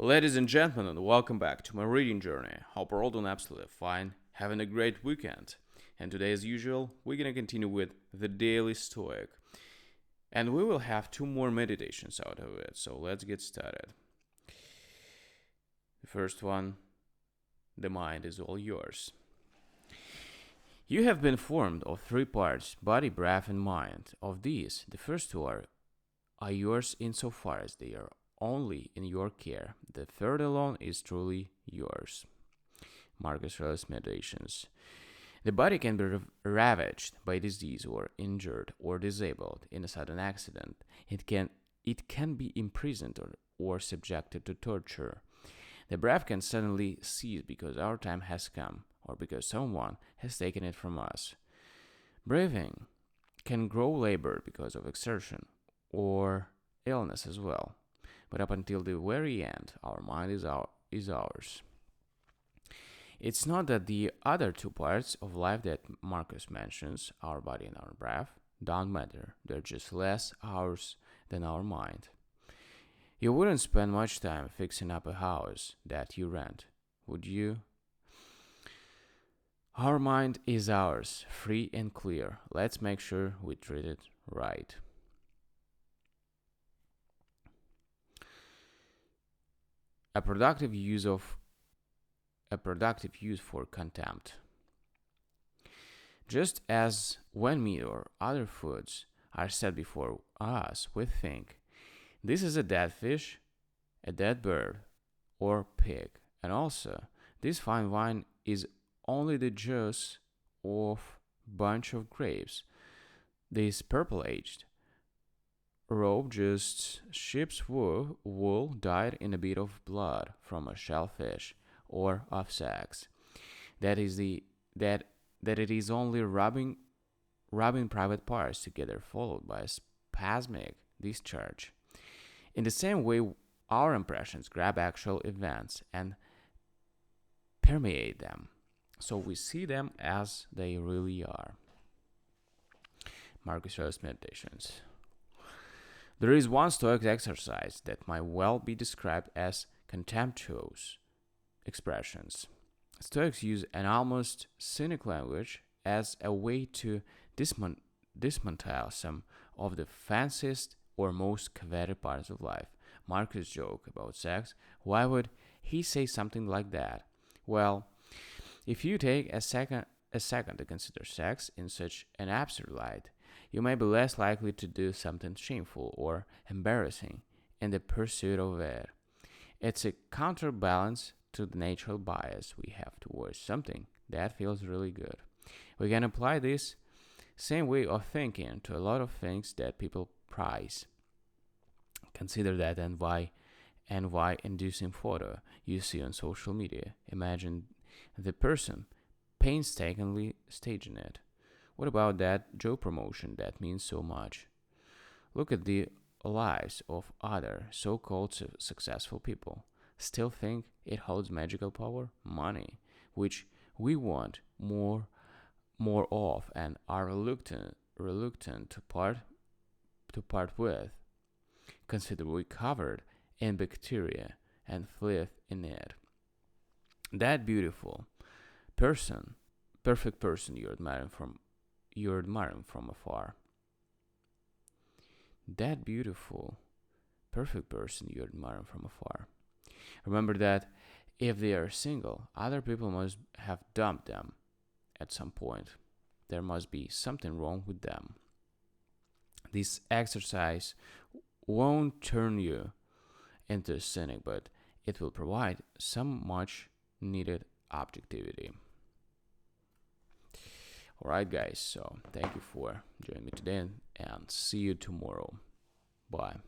Ladies and gentlemen, welcome back to my reading journey. Hope we're all doing absolutely fine, having a great weekend. And today, as usual, we're gonna continue with the Daily Stoic. And we will have two more meditations out of it, so let's get started. The first one, the mind is all yours. You have been formed of three parts, body, breath, and mind. Of these, the first two are yours insofar as they are only in your care. The third alone is truly yours. Marcus Aurelius Meditations. The body can be ravaged by disease or injured or disabled in a sudden accident. It can be imprisoned or subjected to torture. The breath can suddenly cease because our time has come or because someone has taken it from us. Breathing can grow labored because of exertion or illness as well. But up until the very end, our mind is ours. It's not that the other two parts of life that Marcus mentions, our body and our breath, don't matter. They're just less ours than our mind. You wouldn't spend much time fixing up a house that you rent, would you? Our mind is ours, free and clear. Let's make sure we treat it right. A productive use for contempt. Just as when meat or other foods are set before us, we think, this is a dead fish, a dead bird, or pig, and also this fine wine is only the juice of bunch of grapes. This purple-aged robe just sheep's wool dyed in a bit of blood from a shellfish or of sex. That is that it is only rubbing private parts together followed by a spasmic discharge. In the same way, our impressions grab actual events and permeate them, so we see them as they really are. Marcus Aurelius Meditations. There is one Stoic exercise that might well be described as contemptuous expressions. Stoics use an almost cynic language as a way to dismantle some of the fanciest or most coveted parts of life. Marcus joke about sex. Why would he say something like that? Well, if you take a second to consider sex in such an absurd light, you may be less likely to do something shameful or embarrassing in the pursuit of it. It's a counterbalance to the natural bias we have towards something that feels really good. We can apply this same way of thinking to a lot of things that people prize. Consider that NY inducing photo you see on social media. Imagine the person painstakingly staging it. What about that job promotion that means so much? Look at the lives of other so-called successful people. Still think it holds magical power? Money, which we want more of and are reluctant to part with. Consider we covered in bacteria and flieth in it. That beautiful person, perfect person you're admiring from afar. That beautiful, perfect person you're admiring from afar. Remember that if they are single, other people must have dumped them at some point. There must be something wrong with them. This exercise won't turn you into a cynic, but it will provide some much needed objectivity. Alright, guys, so thank you for joining me today and see you tomorrow. Bye.